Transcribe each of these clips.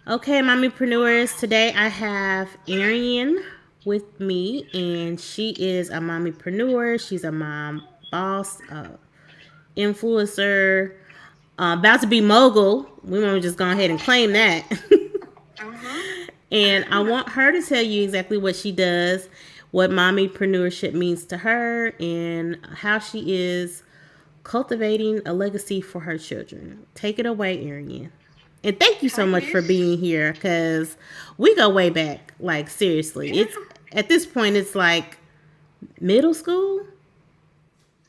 Okay, mommypreneurs. Today I have Erien with me, and she is a mommypreneur. She's a mom boss, influencer, about to be mogul. We want to just go ahead and claim that. Mm-hmm. And I want her to tell you exactly what she does, what mommypreneurship means to her, and how she is cultivating a legacy for her children. Take it away, Arian. And thank you so Hi, much for Nish. being here because we go way back. Like, seriously. Yeah. It's at this point, it's like middle school.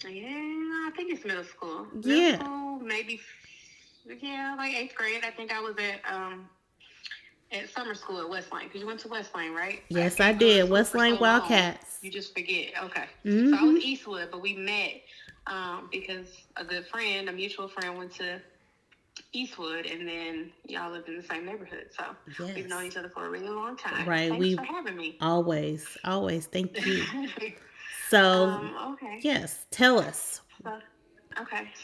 Yeah, I think it's middle school. Middle Yeah. school, maybe, yeah, like eighth grade. I think I was at summer school at West Lane, because you went to West Lane, right? I Yes, I can't go to did. school West for Lane so long, Wildcats. you just forget. Okay. So I was Mm-hmm. Eastwood, but we met because a good friend, a mutual friend, went to Eastwood, and then y'all lived in the same neighborhood. So we've known Yes. each other for a really long time. Right. Thanks We for having me. always thank you. So, Okay. yes, tell us. So,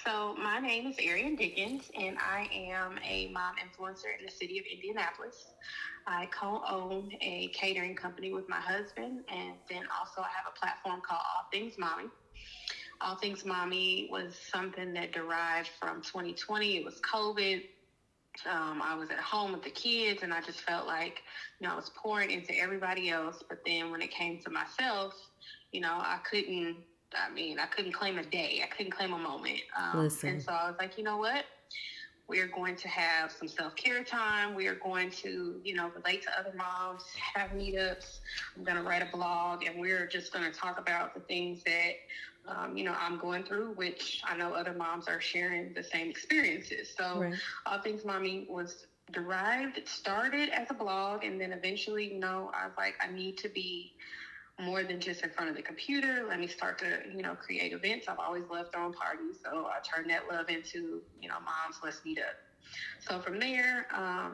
so my name is Erien Dickens, and I am a mom influencer in the city of Indianapolis. I co-own a catering company with my husband, and then also I have a platform called All Things Mommy. All Things Mommy was something that derived from 2020. It was COVID. I was at home with the kids, and I just felt like, I was pouring into everybody else. But then when it came to myself, I couldn't. I couldn't claim a day. I couldn't claim a moment. And Listen. so I was like, you know what? We are going to have some self-care time. We are going to, relate to other moms, have meetups. I'm going to write a blog, and we're just going to talk about the things that, I'm going through, which I know other moms are sharing the same experiences. So Right. All Things Mommy was derived, it started as a blog, and then eventually, I was like, I need to be more than just in front of the computer. Let me start to, create events. I've always loved throwing parties. So I turned that love into, moms, let's meet up. So from there, I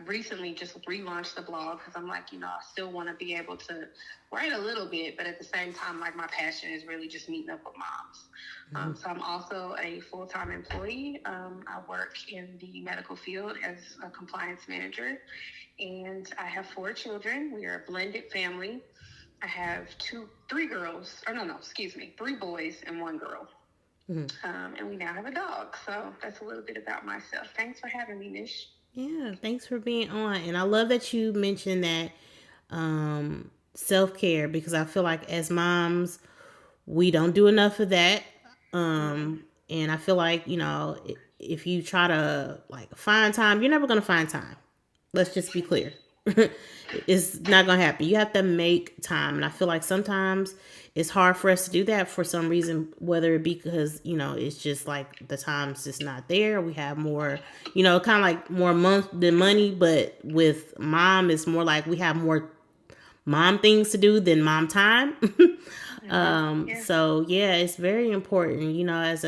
recently just relaunched the blog because I'm like, I still want to be able to write a little bit, but at the same time, like my passion is really just meeting up with moms. Mm-hmm. So I'm also a full-time employee. I work in the medical field as a compliance manager, and I have 4 children. We are a blended family. I have three girls, or no, excuse me, 3 boys and 1 girl. Mm-hmm. And we now have a dog. So that's a little bit about myself. Thanks for having me, Nish. Yeah, thanks for being on. And I love that you mentioned that self care because I feel like as moms, we don't do enough of that. Mm-hmm. And I feel like, if you try to like find time, you're never going to find time. Let's just be clear. It's not going to happen. You have to make time. And I feel like sometimes it's hard for us to do that for some reason, whether it be because, it's just like the time's just not there. We have more, kind of like more month than money. But with mom, it's more like we have more mom things to do than mom time. Mm-hmm. Yeah. So yeah, it's very important, as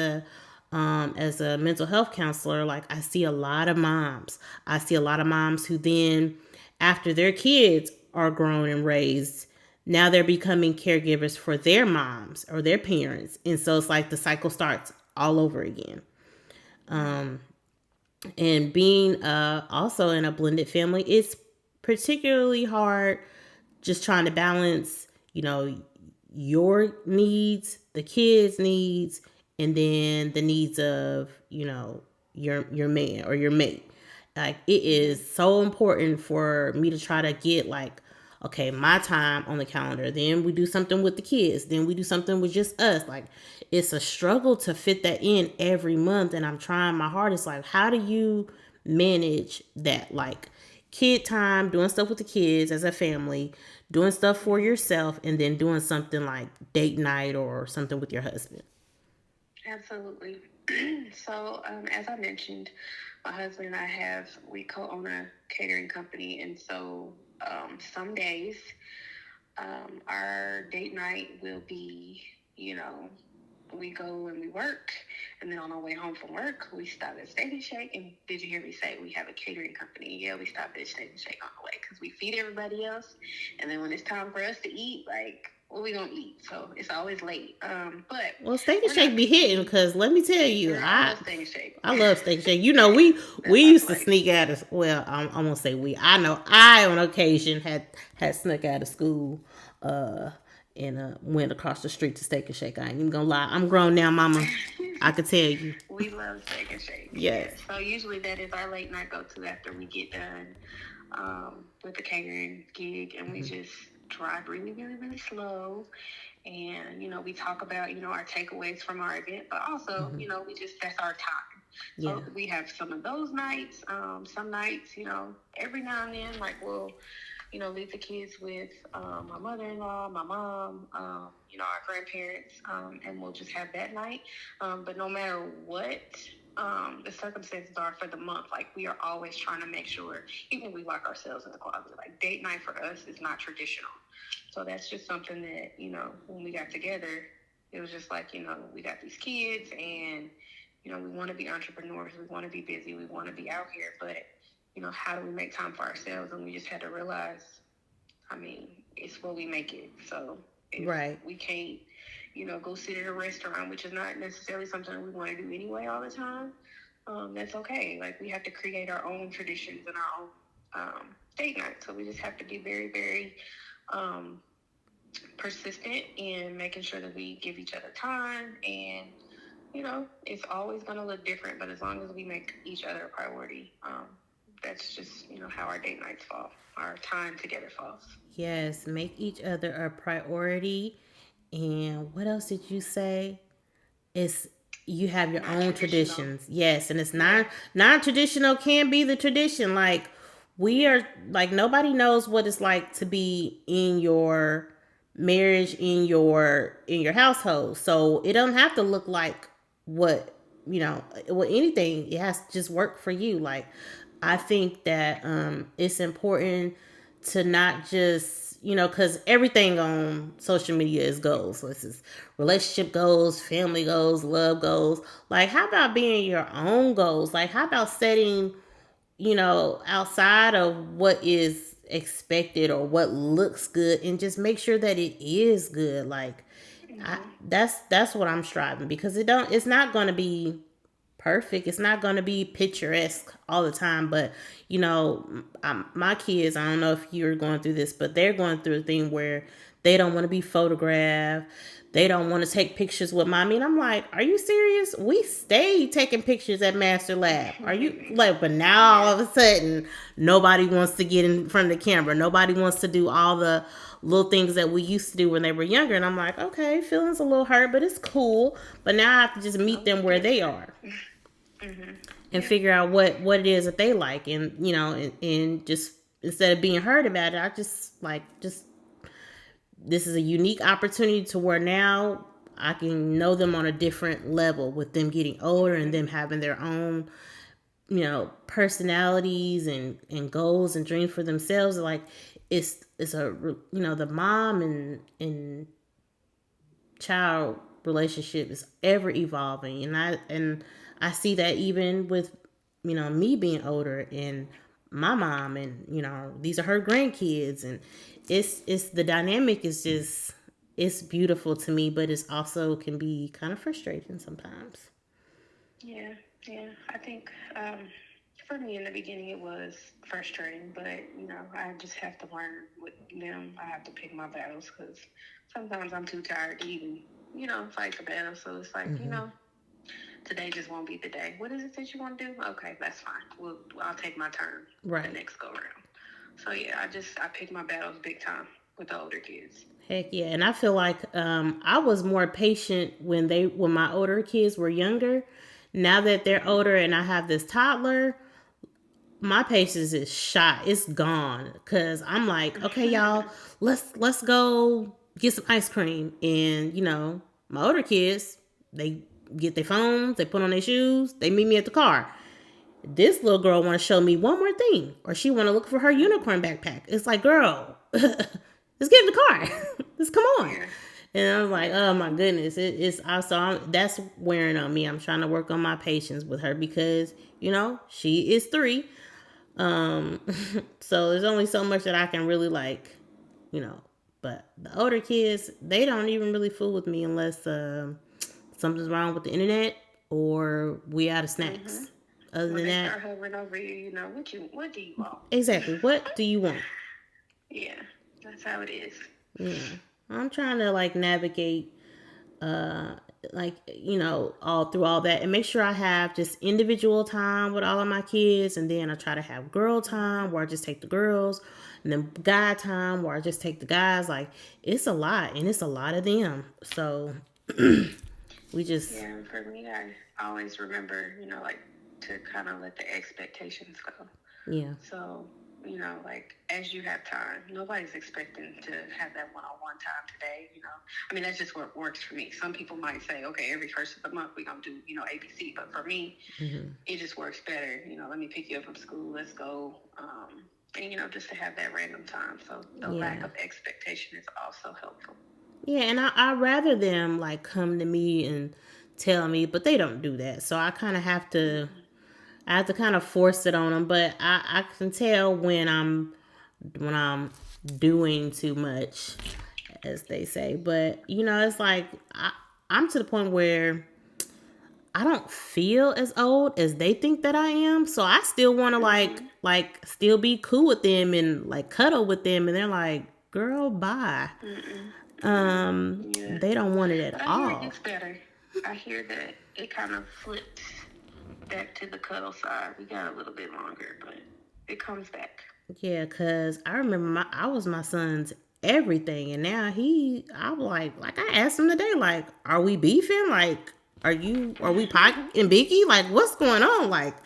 a mental health counselor, like I see a lot of moms. I see a lot of moms who then after their kids are grown and raised, now they're becoming caregivers for their moms or their parents. And so it's like the cycle starts all over again. Mm-hmm. And being also in a blended family, it's particularly hard just trying to balance, your needs, the kids' needs, and then the needs of, your man or your mate. Like it Mm-hmm. is so important for me to try to get like, okay, my time on the calendar. Then we do something with the kids. Then we do something with just us. Like it's a struggle to fit that in every month. And I'm trying my hardest. Like, how do you manage that? Like kid time, doing stuff with the kids as a family, doing stuff for Mm-hmm. yourself, and then doing something like date night or something with your husband. Absolutely. So, as I mentioned, my husband and we co-own a catering company. And so some days our date night will be, you know, we go and we work, and then on our way home from work, we stop at Steak and Shake. And did you hear me say we have a catering company? Yeah, we stop at Steak and Shake on the way because we feed everybody else. And then when it's time for us to eat, like what we gonna eat. So it's always late. But Well, Steak and we're Shake not be hitting picky. because let me tell you, Girl, I love steak and shake. I love Steak and Shake. You know, we That's our used to place. sneak out of well, I'm gonna say we. I know I on occasion had snuck out of school, uh, and went across the street to Steak and Shake. I ain't even gonna lie. I'm grown now, Mama. I could tell you. We love steak and shake. Yes. Yeah. So usually that is our late night go to after we get done with the catering gig, and we just drive really, really, really slow. And we talk about our takeaways from our event, but also we just that's our time. Yeah. So we have some of those nights. Some nights, every now and then, like we'll leave the kids with my mother-in-law, my mom, our grandparents, and we'll just have that night. But no matter what the circumstances are for the month, like we are always trying to make sure, even if we lock ourselves in the closet, like date night for us is not traditional. So that's just something that, when we got together, it was just like, we got these kids and, we want to be entrepreneurs. We want to be busy. We want to be out here. But, how do we make time for ourselves? And we just had to realize, I mean, it's what we make it. So if Right. we can't, go sit at a restaurant, which is not necessarily something we want to do anyway all the time, that's okay. Like we have to create our own traditions and our own date night. So we just have to be very, very persistent in making sure that we give each other time. And it's always going to look different, but as long as we make each other a priority, that's just how our date nights fall, our time together falls. Yes. Make each other a priority. And what else did you say? It's you have your Not own traditional. traditions. Yes, and it's Yeah. non-traditional can be the tradition. Like we are like nobody knows what it's like to be in your marriage in your household. So it doesn't have to look like what well anything. It has to just work for you. Like I think that it's important to not just because everything on social media is goals. So this is relationship goals, family goals, love goals. Like how about being your own goals? Like how about setting outside of what is expected or what looks good and just make sure that it is good. Like Mm-hmm. that's what I'm striving because it's not going to be perfect. It's not going to be picturesque all the time, but my kids, I don't know if you're going through this, but they're going through a thing where they don't want to be photographed. They don't want to take pictures with mommy. And I'm like, are you serious? We stayed taking pictures at Master Lab. Are you like, but now all Yeah. of a sudden, nobody wants to get in front of the camera. Nobody wants to do all the little things that we used to do when they were younger. And I'm like, okay, feelings a little hurt, but it's cool. But now I have to just meet No, them we where get they it. are Mm-hmm. and Yeah. figure out what it is that they like and and just instead of being hurt about it I just this is a unique opportunity to where now I can know them on a different level with them getting older and Mm-hmm. them having their own personalities and goals and dreams for themselves like it's a the mom and child relationship is ever evolving and I see that even with me being older and my mom and these are her grandkids and it's the dynamic is just it's beautiful to me but it's also can be kind of frustrating sometimes. Yeah. Yeah. I think for me in the beginning it was frustrating, but I just have to learn with them. I have to pick my battles because sometimes I'm too tired to even fight the battle. So it's like Hmm. today just won't be the day. What is it that you want to do? Okay, that's fine. I'll take my turn the Right. next go round. So yeah, I pick my battles big time with the older kids. Heck yeah, and I feel like I was more patient when my older kids were younger. Now that they're Mm-hmm. older and I have this toddler, my patience is shot. It's gone because I'm like, okay, y'all, let's go get some ice cream, and my older kids, they get their phones, they put on their shoes, they meet me at the car. This little girl want to show me one more thing, or she want to look for her unicorn backpack. It's like, girl, let's get in the car. Let's come on. Yeah, And I was like, yeah, oh my goodness, it's also that's wearing on me. I'm trying to work on my patience with her because she is 3. Um, so there's only so much that I can really like, you know, But the older kids, they don't even really fool with me unless something's wrong with the internet or we out of Mm-hmm. snacks. Other When than they that, start hovering over you, what do you want? exactly. What do you want? Yeah, that's how it is. Yeah. I'm trying to like navigate like all through all that and make sure I have just individual time with all of my kids, and then I try to have girl time where I just take the girls, and then guy time where I just take the guys. Like, it's a lot, and it's a lot of them, so we just Yeah, and for me, I always remember, like to kind of let the expectations go. yeah. So, like as you have time, nobody's expecting to have that one-on-one time today. I mean, that's just what works for me. Some people might say, okay, every first of the month we're gonna do, ABC. But for me, Mm-hmm. it just works better. Let me pick you up from school. Let's go. And just to have that random time. So the lack Yeah. of expectation is also helpful. Yeah, and I rather them like come to me and tell me, but they don't do that, so Mm-hmm. I have to kind of force it on them. But I can tell when I'm doing too much, as they say. But it's like I'm to the point where I don't feel as old as they think that I am. So I still want to Mm-hmm. still be cool with them and like cuddle with them, and they're like, "Girl, bye." Mm-mm. Mm-mm. Yeah. They don't want it at But I hear it all. gets better. I hear that it kind of flips back to the cuddle side. We got a little bit longer, but it comes back. Yeah, cause I remember I was my son's everything, and now I'm like I asked him today, like, are we beefing? Like, are we Pac and Biggie? Like, what's going on? Like,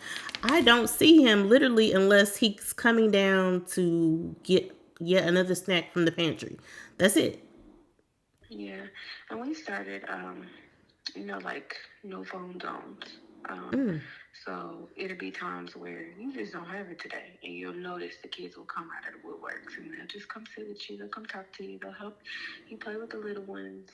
I don't see him literally unless he's coming down to get yet another snack from the pantry. That's it. Yeah. And we started, like no phone zones. Um, Mm, so it'll be times where you just don't have it today, and you'll notice the kids will come out of the woodworks and they'll just come sit with you. They'll come talk to you. They'll help you play with the little ones.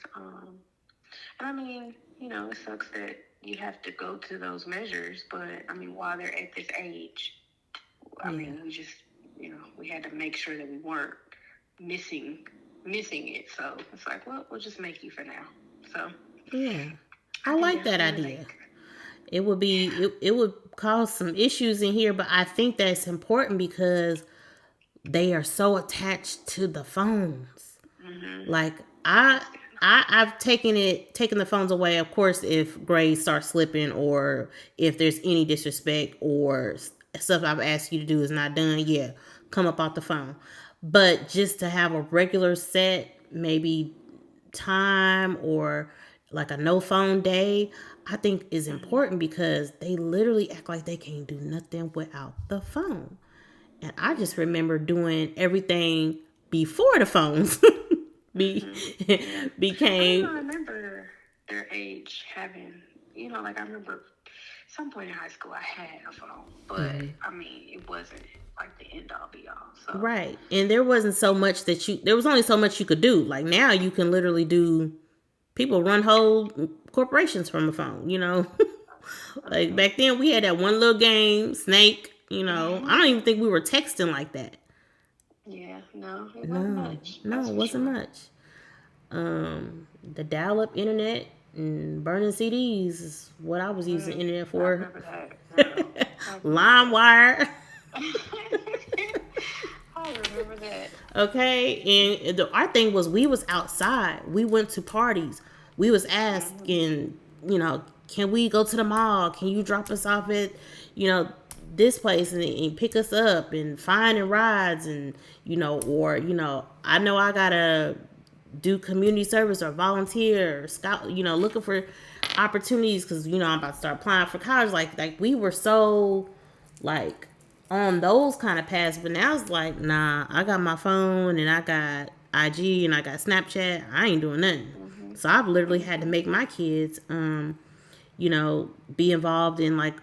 And I mean, it sucks that you have to go to those measures, but I mean, while they're at this age, I yeah, mean, we just, we had to make sure that we weren't missing missing it. So it's like, well, we'll just make you for now. So yeah. I I can like that definitely idea. relate. It would cause some issues in here, but I think that's important because they are so attached to the phones. Mm-hmm. Like I Understand. I've taken the phones away, of course, if grades start slipping or if there's any disrespect or stuff I've asked you to do is not done. Yeah, come up off the phone. But just to have a regular set, maybe time or like a no phone day, I think is Mm-hmm. important because they literally act like they can't do nothing without the phone. And I just Yeah. remember doing everything before the phones be Mm-hmm. Yeah. I don't even became. remember their age having, like I remember some point in high school I had a phone, but Mhm. I mean, it wasn't like the end all be all. So, Right. And there wasn't so much there was only so much you could do. Like now you can literally do, people run whole corporations from a phone. Like back then we had that one little game, Snake, I don't even think we were texting like that. yeah, no, it wasn't No, much. no, That's it for wasn't sure. much. The dial up internet and burning CDs is what I was using the internet I for. remember that, girl. I remember that. LimeWire. I remember that. Okay, and our thing was we was outside. We went to parties. We was Mm-hmm. asking, can we go to the mall? Can you drop us off at, you know, this place and pick us up and finding rides and or I know I gotta do community service or volunteer or scout, looking for opportunities because I'm about to start applying for college. Like we were so like on those kind of paths, but now it's like, nah, I got my phone and I got IG and I got Snapchat. I ain't doing nothing. Mm-hmm. So I've literally had to Mm-hmm. make my kids, be involved in like,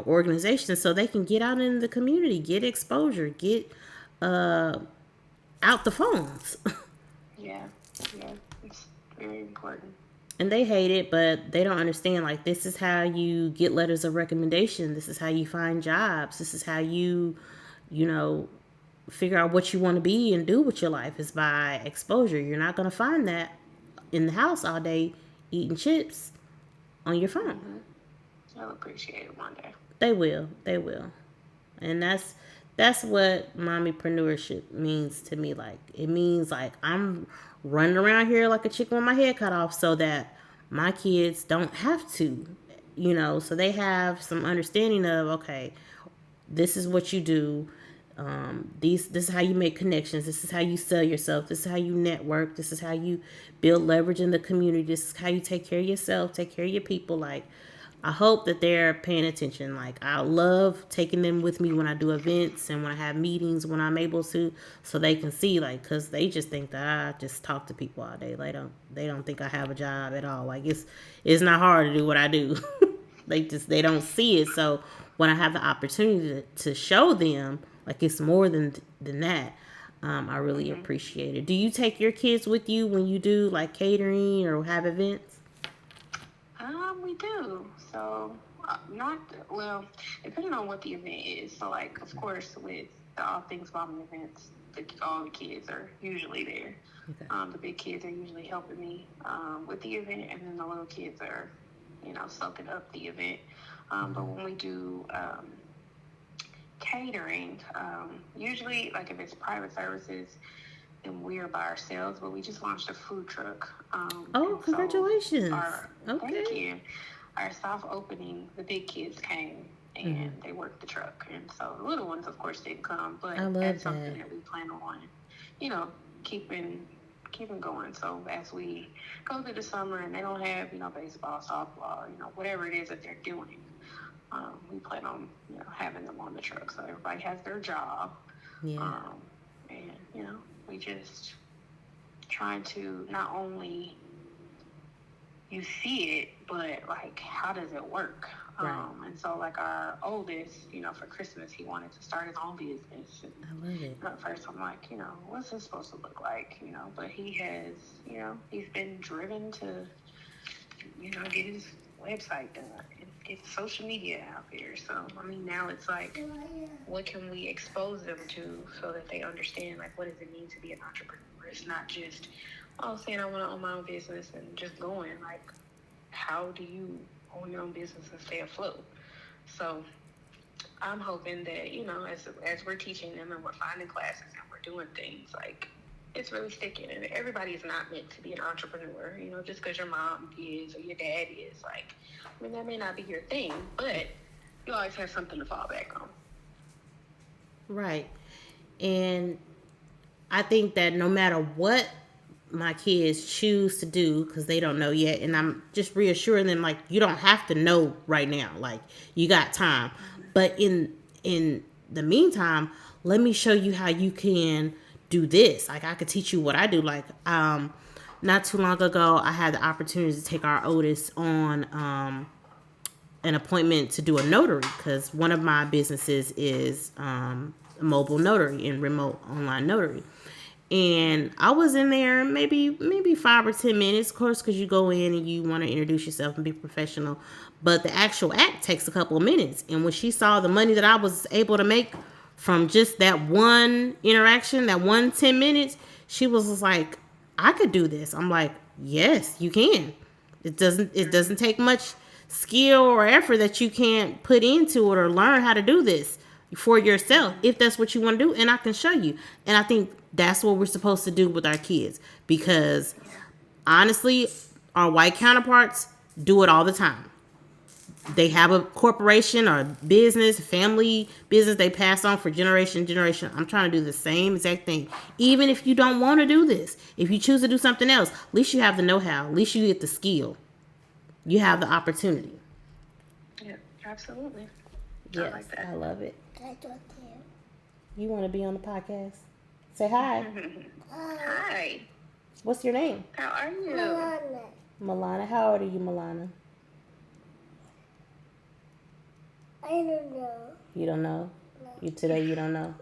organizations so they can get out in the community, get exposure, get out the phones. Yeah, yeah, it's very important. And they hate it, but they don't understand. Like, this is how you get letters of recommendation. This is how you find jobs. This is how you know, figure out what you want to be and do with your life is by exposure. You're not going to find that in the house all day eating chips on your phone. They'll appreciate it one day. They will. They will. And that's what mommypreneurship means to me. Like, it means like I'm running around here like a chicken with my head cut off so that my kids don't have to, so they have some understanding of, okay, this is what you do. This is how you make connections. This is how you sell yourself. This is how you network. This is how you build leverage in the community. This is how you take care of yourself, take care of your people. Like, I hope that they're paying attention. Like, I love taking them with me when I do events and when I have meetings when I'm able to, so they can see, like, because they just think that I just talk to people all day. They don't think I have a job at all. Like, it's not hard to do what I do. They don't see it. So when I have the opportunity to show them, like, it's more than that, I really appreciate it. Do you take your kids with you when you do like catering or have events? We do. So, not, well, depending on what the event is. So, like, of course, with the All Things Mommie events, all the kids are usually there. Okay. The big kids are usually helping me with the event, and then the little kids are, soaking up the event. But when we do catering, usually, like, if it's private services, then we're by ourselves, but we just launched a food truck. Congratulations. Thank you. Our soft opening, the big kids came and they worked the truck. And so the little ones, of course, didn't come, but that's something that we plan on, keeping going. So as we go through the summer and they don't have, baseball, softball, whatever it is that they're doing, we plan on, having them on the truck. So everybody has their job. Yeah. And, we just trying to not only you see it, but like, how does it work? Right. And so, like, our oldest, for Christmas, he wanted to start his own business. And, I love it. At first, I'm like, what's this supposed to look like? But he has, he's been driven to, get his website done and get social media out there. So, I mean, now it's like, what can we expose them to so that they understand, like, what does it mean to be an entrepreneur? It's not just, saying I want to own my own business and just going. Like, how do you own your own business and stay afloat? So I'm hoping that, as we're teaching them and we're finding classes and we're doing things, like, it's really sticking. And everybody is not meant to be an entrepreneur, just because your mom is or your dad is. Like, I mean, that may not be your thing, but you always have something to fall back on. Right. And I think that no matter what my kids choose to do, because they don't know yet, and I'm just reassuring them, like, you don't have to know right now. Like, you got time. But in the meantime, let me show you how you can do this. Like, I could teach you what I do. Like, not too long ago, I had the opportunity to take our oldest on an appointment to do a notary, because one of my businesses is mobile notary and remote online notary. And I was in there maybe 5 or 10 minutes, of course, because you go in and you want to introduce yourself and be professional. But the actual act takes a couple of minutes. And when she saw the money that I was able to make from just that one interaction, that 10 minutes, she was just like, I could do this. I'm like, yes, you can. It doesn't take much skill or effort that you can't put into it or learn how to do this for yourself, if that's what you want to do, and I can show you. And I think that's what we're supposed to do with our kids, because honestly, our white counterparts do it all the time. They have a corporation or business, family business they pass on for generation to generation. I'm trying to do the same exact thing. Even if you don't want to do this, if you choose to do something else, at least you have the know-how. At least you get the skill. You have the opportunity. Yeah, absolutely. Yes, I like that. I love it. You want to be on the podcast? Say hi. Hi. What's your name? How are you? Milana. How old are you, Milana? I don't know. You don't know? No. Today you don't know?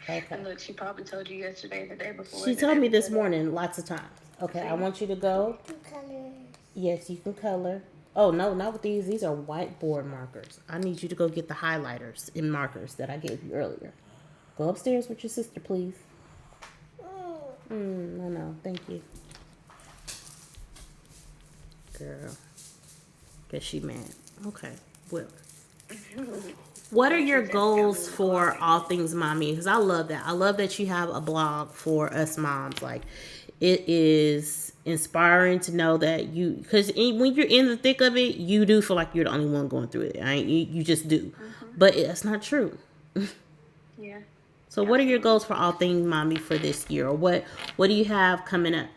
Okay. And look, she probably told you yesterday, the day before. She told me this morning lots of times. Okay, See? I want you to go. Colors. Yes, you can color. Oh, no, not with these. These are whiteboard markers. I need you to go get the highlighters and markers that I gave you earlier. Go upstairs with your sister, please. No, thank you. Girl. Guess she mad. Okay. Well, what are Yeah, your she's definitely a goals little for quiet. all things mommy? Because I love that. I love that you have a blog for us moms. Like, it is inspiring to know that you, because when you're in the thick of it, you do feel like you're the only one going through it. You just do. Hmm. But that's not true. Yeah, So, what are your absolutely. goals for all things mommy for this year? Or what do you have coming up?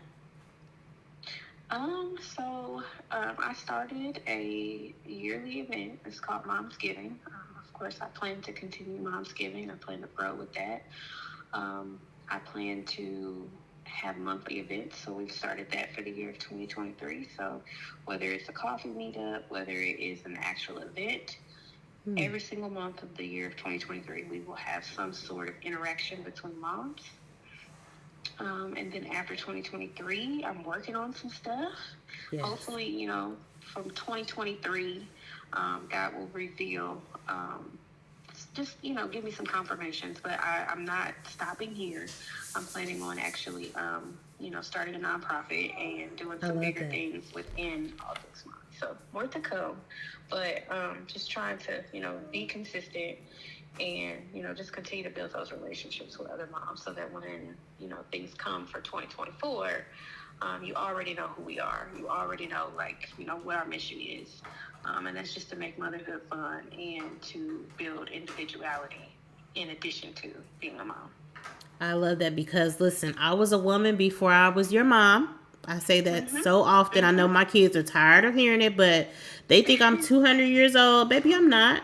I started a yearly event. It's called MomsGiving. Of course, I plan to continue MomsGiving. I plan to grow with that. I plan to have monthly events. So we've started that for the year of 2023. So whether it's a coffee meetup, whether it is an actual event, every single month of the year of 2023, we will have some sort of interaction between moms. And then after 2023, I'm working on some stuff. Yes. Hopefully, from 2023, God will reveal, just, give me some confirmations. But I'm not stopping here. I'm planning on actually, starting a nonprofit and doing I some love bigger that. things within all this month. So more to come. But just trying to, be consistent and just continue to build those relationships with other moms so that when things come for 2024, you already know who we are. You already know, like, what our mission is, and that's just to make motherhood fun and to build individuality in addition to being a mom. I love that because listen, I was a woman before I was your mom. I say that Mhm. so often. I know Mhm. my kids are tired of hearing it, but they think I'm 200 years old. Baby, I'm not.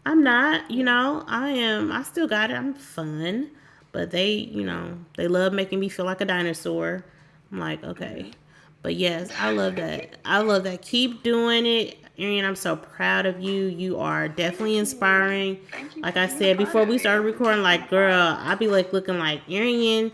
I'm not. Yeah. I am. I still got it. I'm fun. But they love making me feel like a dinosaur. I'm like, okay. Mhm. But yes, I love that. I love that. Keep doing it. Arian, I'm so proud of you. You are definitely Thank you. inspiring. Thank you Like for I being a said part before of we it. started I recording, appreciate like, being a part. girl, I be like looking like Arian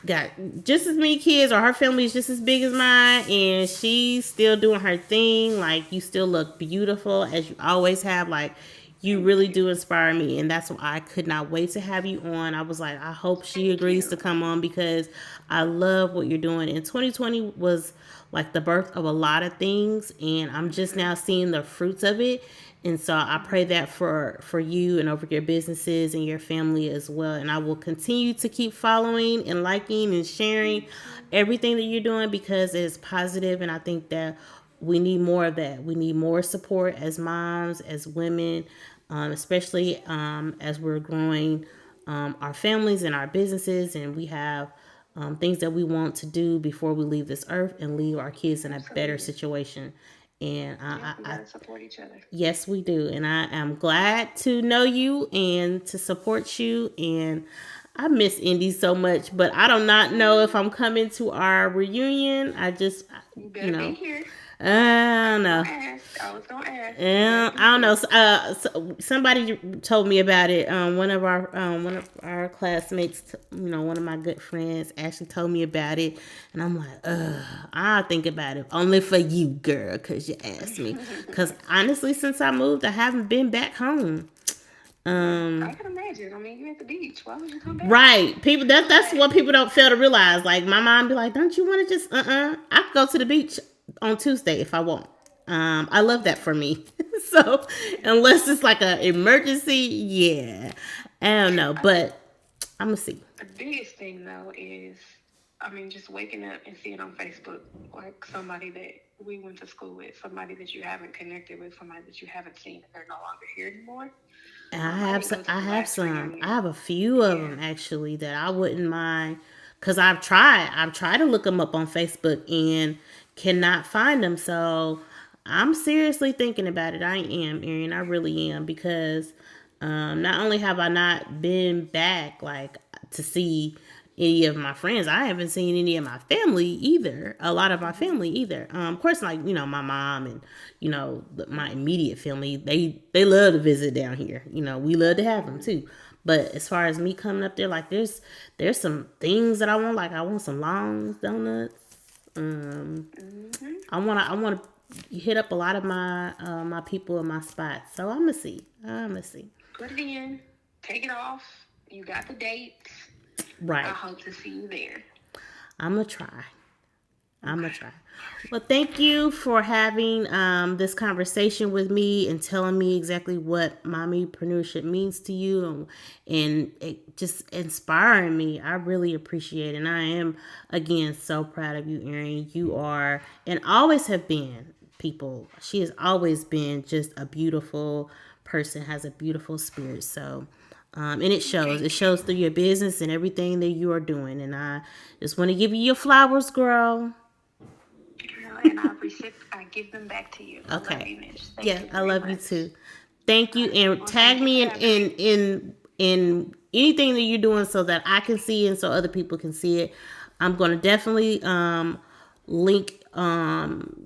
got just as many kids, or her family is just as big as mine, and she's still doing her thing. Like, you still look beautiful as you always have. Like, you Thank really you. do inspire me, and that's why I could not wait to have you on. I was like, I hope she Thank agrees to you. come on because I love what you're doing. And 2020 was like the birth of a lot of things, and I'm just Mhm. now seeing the fruits of it. And so I pray Mhm. that for you and over your businesses and your family as well. And I will continue to keep following and liking and sharing Thank you. everything that you're doing because it's positive, and I think that we need more of that. We need more support as moms, as women, especially as we're growing our families and our businesses, and we have things that we want to do before we leave this earth and leave our kids in a better Absolutely. situation. And Yep, we I gotta support each other. yes, we do. And I am glad to know you and to support you. And I miss Indy so much, but I do not know if I'm coming to our reunion. I just, You you better be know, here. I I don't was know. gonna ask. I was gonna ask. You better be I don't know. here. Somebody told me about it. One of our classmates, one of my good friends, actually told me about it, and I'm like, I'll think about it only for you, girl, because you asked me. Because honestly, since I moved, I haven't been back home. Yeah, I Um, can imagine. I mean, you're at the beach. Why would you come back? right, people. That's But what people don't fail to realize. Like my mom be like, "Don't you want to just I could go to the beach on Tuesday if I want." I love that for me. So unless it's like an emergency, yeah, I don't know, I think but I'm gonna see. the biggest thing though is, I mean, just waking up and seeing on Facebook like somebody that we went to school with, somebody that you haven't connected with, somebody that you haven't seen, and they're no longer here anymore. And I didn't go to I the have last some. I reunion. have a few of Yeah. them actually that I wouldn't mind, cause I've tried to look them up on Facebook and cannot find them. So I'm seriously thinking about it. I am, Erin. I really am because not only have I not been back like to see any of my friends, I haven't seen any of my family either. A lot of my Mhm. family either. Of course, like my mom and my immediate family, they love to visit down here. We love to have them Mhm. too. But as far as me coming up there, like there's some things that I want. Like I want some long donuts. Um, Mhm. I want to hit up a lot of my my people in my spots. So I'm gonna see. I'm gonna see. Put it in. take it off. You got the dates. Right. I hope to see you there. I'm going to try. Well, thank you for having this conversation with me and telling me exactly what mommypreneurship means to you, and it just inspiring me. I really appreciate it. And I am, again, so proud of you, Erien. You are, and always have been, people. She has always been just a beautiful person, has a beautiful spirit. So, and it shows. It shows through your business and everything that you are doing. And I just want to give you your flowers, girl. And I give them back to you. Okay. I love you, Mitch. Thank Yeah, you I very love much. you too. Thank you, and Well, tag thank you me for having me. in anything that you're doing so that I can see and so other people can see it. I'm gonna definitely link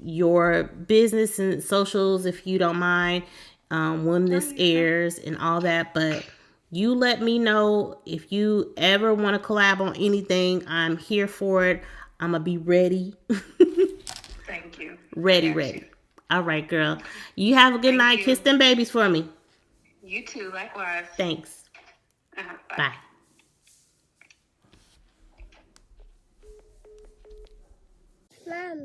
your business and socials if you don't mind when this airs and all that. But you let me know if you ever want to collab on anything. I'm here for it. I'm gonna be ready. Thank you. Ready. All right, girl. You have a good Thank night. you. Kiss them babies for me. You too, likewise. Thanks. Bye. Bye. Mom.